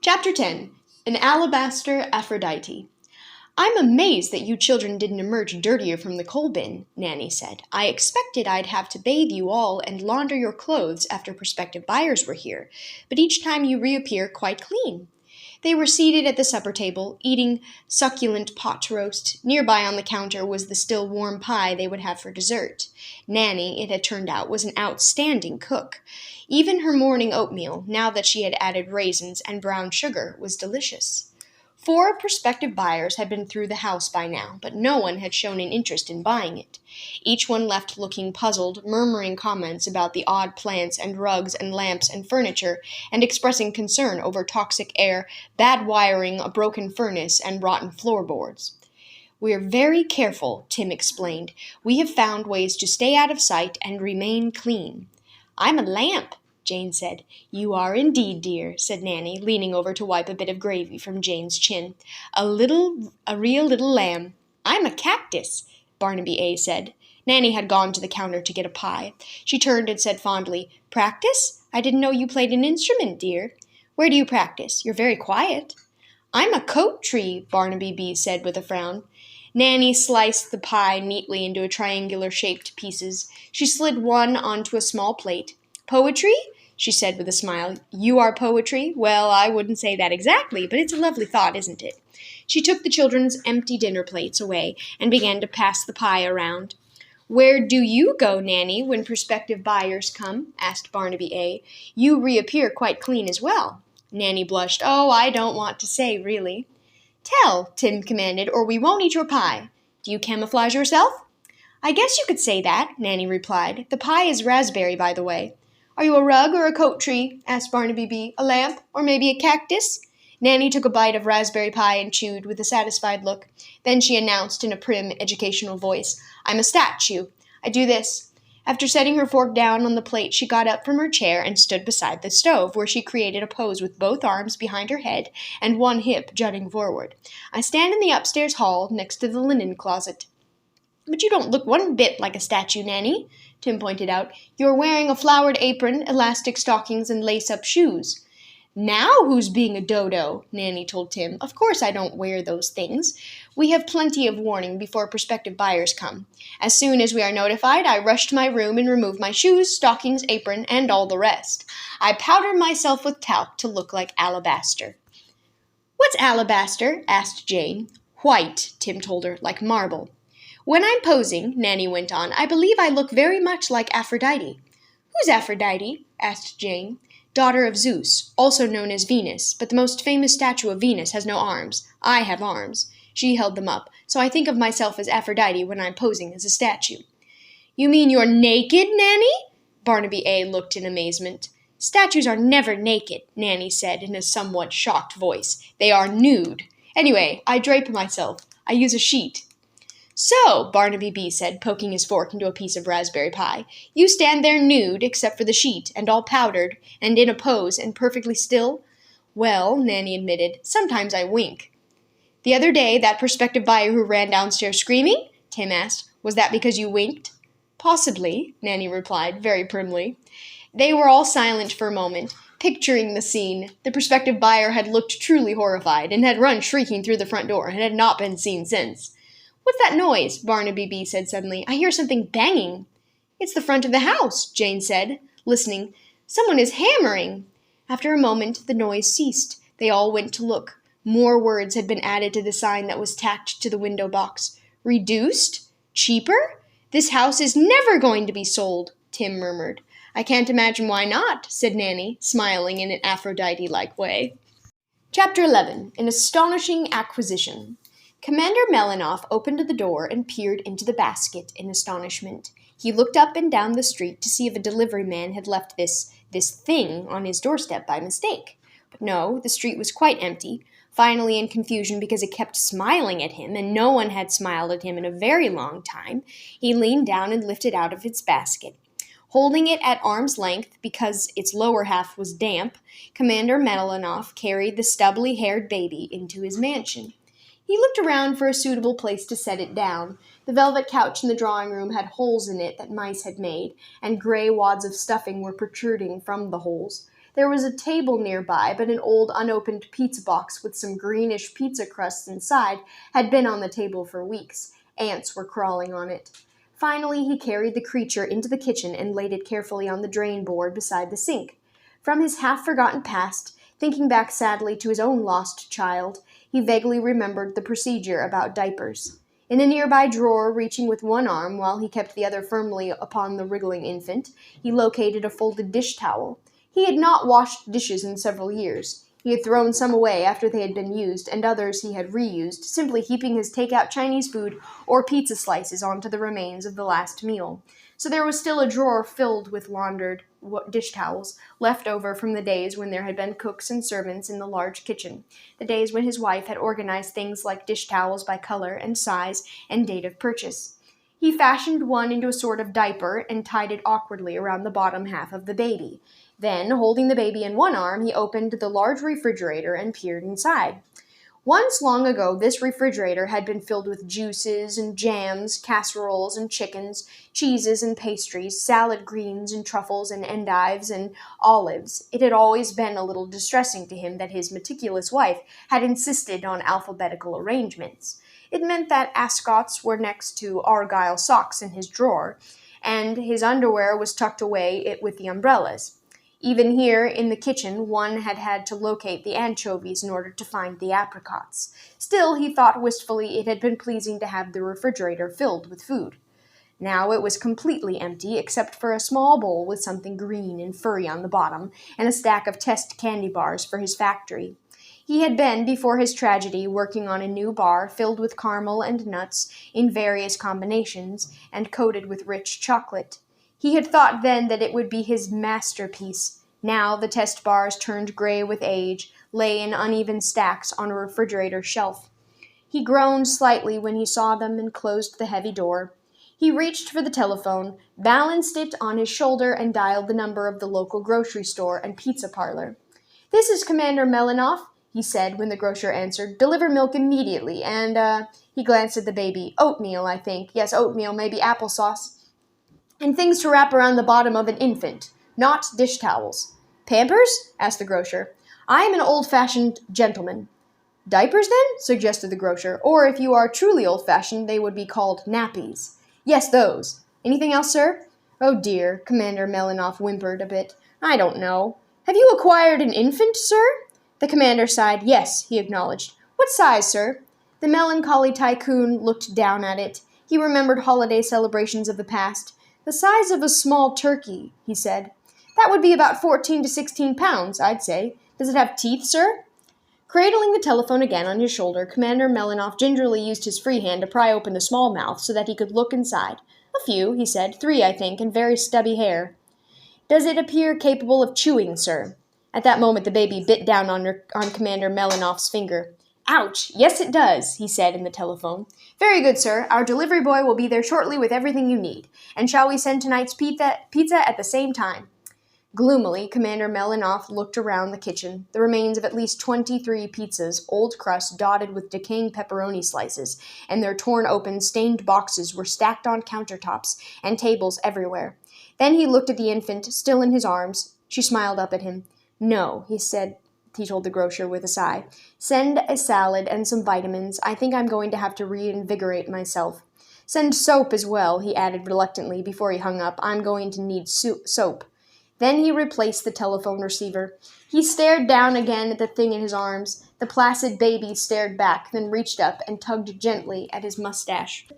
Chapter 10. An Alabaster Aphrodite. "I'm amazed that you children didn't emerge dirtier from the coal bin," Nanny said. "I expected I'd have to bathe you all and launder your clothes after prospective buyers were here, but each time you reappear quite clean." They were seated at the supper table, eating succulent pot roast. Nearby on the counter was the still warm pie they would have for dessert. Nanny, it had turned out, was an outstanding cook. Even her morning oatmeal, now that she had added raisins and brown sugar, was delicious. 4 prospective buyers had been through the house by now, but no one had shown an interest in buying it. Each one left looking puzzled, murmuring comments about the odd plants and rugs and lamps and furniture, and expressing concern over toxic air, bad wiring, a broken furnace, and rotten floorboards. "We're very careful," Tim explained. "We have found ways to stay out of sight and remain clean." "I'm a lamp," Jane said. "You are indeed, dear," said Nanny, leaning over to wipe a bit of gravy from Jane's chin. A real little lamb." "I'm a cactus," Barnaby A. said. Nanny had gone to the counter to get a pie. She turned and said fondly, "Practice? I didn't know you played an instrument, dear." "Where do you practice? You're very quiet." "I'm a coat tree," Barnaby B. said with a frown. Nanny sliced the pie neatly into triangular-shaped pieces. She slid one onto a small plate. "Poetry?" she said with a smile. "You are poetry? Well, I wouldn't say that exactly, but it's a lovely thought, isn't it?" She took the children's empty dinner plates away and began to pass the pie around. "Where do you go, Nanny, when prospective buyers come?" asked Barnaby A. "You reappear quite clean as well." Nanny blushed. "Oh, I don't want to say, really." "Tell," Tim commanded, "or we won't eat your pie. Do you camouflage yourself?" "I guess you could say that," Nanny replied. "The pie is raspberry, by the way." "Are you a rug or a coat tree?" asked Barnaby B. "A lamp? Or maybe a cactus?" Nanny took a bite of raspberry pie and chewed with a satisfied look. Then she announced in a prim, educational voice, "I'm a statue. I do this." After setting her fork down on the plate, she got up from her chair and stood beside the stove, where she created a pose with both arms behind her head and one hip jutting forward. "I stand in the upstairs hall next to the linen closet." "But you don't look one bit like a statue, Nanny," Tim pointed out. "You're wearing a flowered apron, elastic stockings, and lace-up shoes." "Now who's being a dodo?" Nanny told Tim. "Of course I don't wear those things. We have plenty of warning before prospective buyers come. As soon as we are notified, I rush to my room and remove my shoes, stockings, apron, and all the rest. I powder myself with talc to look like alabaster." "What's alabaster?" asked Jane. "White," Tim told her, "like marble." "When I'm posing," Nanny went on, "I believe I look very much like Aphrodite." "Who's Aphrodite?" asked Jane. "Daughter of Zeus, also known as Venus, but the most famous statue of Venus has no arms. I have arms. She held them up, so I think of myself as Aphrodite when I'm posing as a statue." "You mean you're naked, Nanny?" Barnaby A. looked in amazement. "Statues are never naked," Nanny said in a somewhat shocked voice. "They are nude. Anyway, I drape myself. I use a sheet." "So," Barnaby B. said, poking his fork into a piece of raspberry pie, "you stand there nude, except for the sheet, and all powdered, and in a pose, and perfectly still?" "Well," Nanny admitted, "sometimes I wink." "The other day, that prospective buyer who ran downstairs screaming?" Tim asked. "Was that because you winked?" "Possibly," Nanny replied, very primly. They were all silent for a moment, picturing the scene. The prospective buyer had looked truly horrified, and had run shrieking through the front door, and had not been seen since. "What's that noise?" Barnaby B. said suddenly. "I hear something banging." "It's the front of the house," Jane said, listening. "Someone is hammering." After a moment, the noise ceased. They all went to look. More words had been added to the sign that was tacked to the window box. "Reduced? Cheaper? This house is never going to be sold," Tim murmured. "I can't imagine why not," said Nanny, smiling in an Aphrodite-like way. Chapter 11. An Astonishing Acquisition. Commander Melinoff opened the door and peered into the basket in astonishment. He looked up and down the street to see if a delivery man had left this thing on his doorstep by mistake. But no, the street was quite empty. Finally, in confusion because it kept smiling at him, and no one had smiled at him in a very long time, he leaned down and lifted out of its basket. Holding it at arm's length because its lower half was damp, Commander Melinoff carried the stubbly-haired baby into his mansion. He looked around for a suitable place to set it down. The velvet couch in the drawing-room had holes in it that mice had made, and gray wads of stuffing were protruding from the holes. There was a table nearby, but an old unopened pizza box with some greenish pizza crusts inside had been on the table for weeks. Ants were crawling on it. Finally, he carried the creature into the kitchen and laid it carefully on the drain board beside the sink. From his half-forgotten past, thinking back sadly to his own lost child, he vaguely remembered the procedure about diapers. In a nearby drawer, reaching with one arm while he kept the other firmly upon the wriggling infant, he located a folded dish towel. He had not washed dishes in several years. He had thrown some away after they had been used, and others he had reused, simply heaping his take-out Chinese food or pizza slices onto the remains of the last meal. So there was still a drawer filled with laundered dish towels, left over from the days when there had been cooks and servants in the large kitchen, the days when his wife had organized things like dish towels by color and size and date of purchase. He fashioned one into a sort of diaper and tied it awkwardly around the bottom half of the baby. Then, holding the baby in one arm, he opened the large refrigerator and peered inside. Once long ago, this refrigerator had been filled with juices and jams, casseroles and chickens, cheeses and pastries, salad greens and truffles and endives and olives. It had always been a little distressing to him that his meticulous wife had insisted on alphabetical arrangements. It meant that ascots were next to argyle socks in his drawer, and his underwear was tucked away with the umbrellas. Even here, in the kitchen, one had had to locate the anchovies in order to find the apricots. Still, he thought wistfully it had been pleasing to have the refrigerator filled with food. Now it was completely empty, except for a small bowl with something green and furry on the bottom, and a stack of test candy bars for his factory. He had been, before his tragedy, working on a new bar filled with caramel and nuts in various combinations, and coated with rich chocolate. He had thought then that it would be his masterpiece. Now the test bars, turned gray with age, lay in uneven stacks on a refrigerator shelf. He groaned slightly when he saw them and closed the heavy door. He reached for the telephone, balanced it on his shoulder, and dialed the number of the local grocery store and pizza parlor. "This is Commander Melinoff," he said when the grocer answered. "Deliver milk immediately, and, he glanced at the baby. "Oatmeal, I think. Yes, oatmeal, maybe applesauce. And things to wrap around the bottom of an infant, not dish towels." "Pampers?" asked the grocer. "I am an old-fashioned gentleman." "Diapers, then?" suggested the grocer. "Or, if you are truly old-fashioned, they would be called nappies." "Yes, those. Anything else, sir?" "Oh, dear," Commander Melinoff whimpered a bit. "I don't know. Have you acquired an infant, sir?" The commander sighed. "Yes," he acknowledged. "What size, sir?" The melancholy tycoon looked down at it. He remembered holiday celebrations of the past. "The size of a small turkey," he said. "That would be about 14 to 16 pounds, I'd say. Does it have teeth, sir?" Cradling the telephone again on his shoulder, Commander Melinoff gingerly used his free hand to pry open the small mouth so that he could look inside. "A few," he said. "3, I think, and very stubby hair." "Does it appear capable of chewing, sir?" At that moment the baby bit down on Commander Melinoff's finger. "Ouch! Yes, it does," he said in the telephone. "Very good, sir. Our delivery boy will be there shortly with everything you need. And shall we send tonight's pizza at the same time?" Gloomily, Commander Melinoff looked around the kitchen. The remains of at least 23 pizzas, old crust dotted with decaying pepperoni slices, and their torn-open, stained boxes were stacked on countertops and tables everywhere. Then he looked at the infant, still in his arms. She smiled up at him. "No," he told the grocer with a sigh. "Send a salad and some vitamins. I think I'm going to have to reinvigorate myself. Send soap as well," he added reluctantly before he hung up. "I'm going to need soap." Then he replaced the telephone receiver. He stared down again at the thing in his arms. The placid baby stared back, then reached up and tugged gently at his mustache.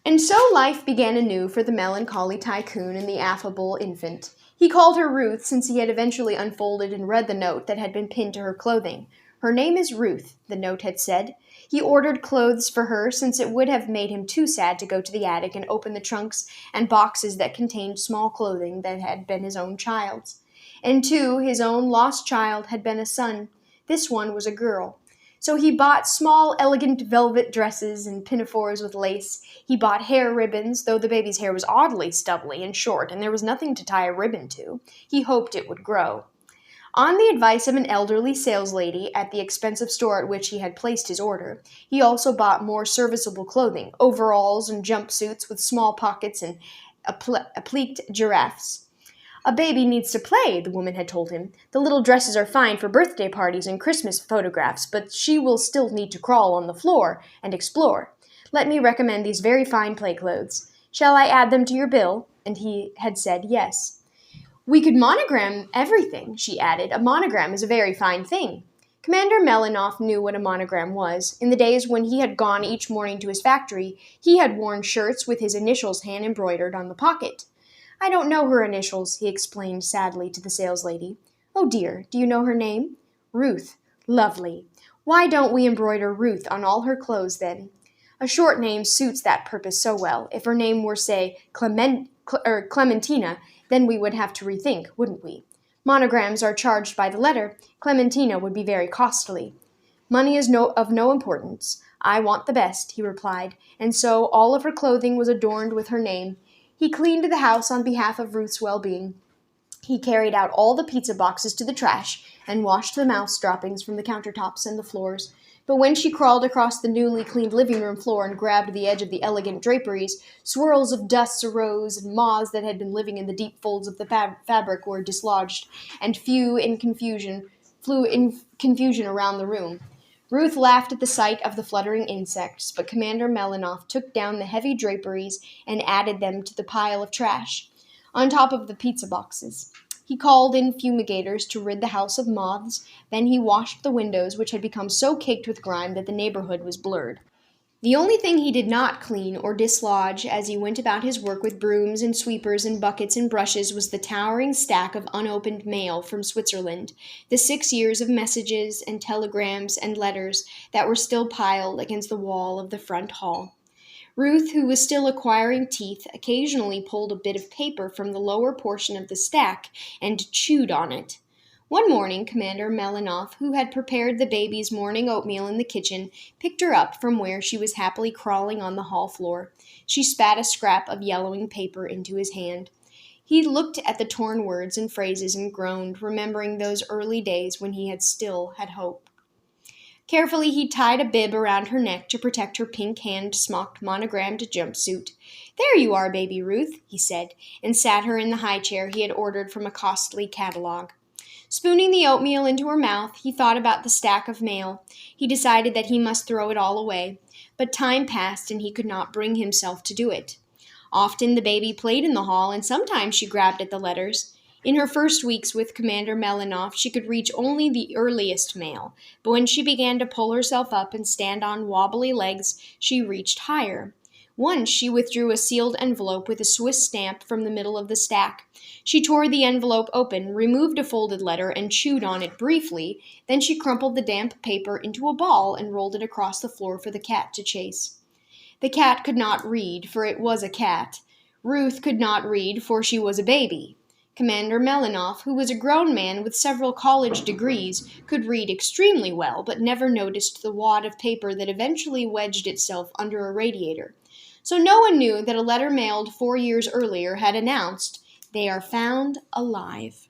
And so life began anew for the melancholy tycoon and the affable infant. He called her Ruth, since he had eventually unfolded and read the note that had been pinned to her clothing. "Her name is Ruth," the note had said. He ordered clothes for her, since it would have made him too sad to go to the attic and open the trunks and boxes that contained small clothing that had been his own child's. And, too, his own lost child had been a son. This one was a girl. So he bought small, elegant velvet dresses and pinafores with lace. He bought hair ribbons, though the baby's hair was oddly stubbly and short, and there was nothing to tie a ribbon to. He hoped it would grow. On the advice of an elderly saleslady at the expensive store at which he had placed his order, he also bought more serviceable clothing, overalls and jumpsuits with small pockets and appliqued giraffes. "A baby needs to play," the woman had told him. "The little dresses are fine for birthday parties and Christmas photographs, but she will still need to crawl on the floor and explore. Let me recommend these very fine play clothes. Shall I add them to your bill?" And he had said yes. "We could monogram everything," she added. "A monogram is a very fine thing." Commander Melinoff knew what a monogram was. In the days when he had gone each morning to his factory, he had worn shirts with his initials hand-embroidered on the pocket. "I don't know her initials," he explained sadly to the saleslady. "Oh dear, do you know her name?" "Ruth." "Lovely. Why don't we embroider Ruth on all her clothes then? A short name suits that purpose so well. If her name were, say, Clementina, then we would have to rethink, wouldn't we? Monograms are charged by the letter. Clementina would be very costly." "Money is of no importance. I want the best," he replied, and so all of her clothing was adorned with her name. He cleaned the house on behalf of Ruth's well-being. He carried out all the pizza boxes to the trash and washed the mouse droppings from the countertops and the floors. But when she crawled across the newly cleaned living room floor and grabbed the edge of the elegant draperies, swirls of dust arose, and moths that had been living in the deep folds of the fabric were dislodged, and flew in confusion around the room. Ruth laughed at the sight of the fluttering insects, but Commander Melinoff took down the heavy draperies and added them to the pile of trash, on top of the pizza boxes. He called in fumigators to rid the house of moths. Then he washed the windows, which had become so caked with grime that the neighborhood was blurred. The only thing he did not clean or dislodge as he went about his work with brooms and sweepers and buckets and brushes was the towering stack of unopened mail from Switzerland, the 6 years of messages and telegrams and letters that were still piled against the wall of the front hall. Ruth, who was still acquiring teeth, occasionally pulled a bit of paper from the lower portion of the stack and chewed on it. One morning, Commander Melinoff, who had prepared the baby's morning oatmeal in the kitchen, picked her up from where she was happily crawling on the hall floor. She spat a scrap of yellowing paper into his hand. He looked at the torn words and phrases and groaned, remembering those early days when he still had hope. Carefully, he tied a bib around her neck to protect her pink hand-smocked monogrammed jumpsuit. "There you are, baby Ruth," he said, and sat her in the high chair he had ordered from a costly catalogue. Spooning the oatmeal into her mouth, he thought about the stack of mail. He decided that he must throw it all away, but time passed and he could not bring himself to do it. Often the baby played in the hall, and sometimes she grabbed at the letters. In her first weeks with Commander Melinoff, she could reach only the earliest mail, but when she began to pull herself up and stand on wobbly legs, she reached higher. Once she withdrew a sealed envelope with a Swiss stamp from the middle of the stack. She tore the envelope open, removed a folded letter, and chewed on it briefly. Then she crumpled the damp paper into a ball and rolled it across the floor for the cat to chase. The cat could not read, for it was a cat. Ruth could not read, for she was a baby. Commander Melinoff, who was a grown man with several college degrees, could read extremely well, but never noticed the wad of paper that eventually wedged itself under a radiator. So no one knew that a letter mailed 4 years earlier had announced, "They are found alive."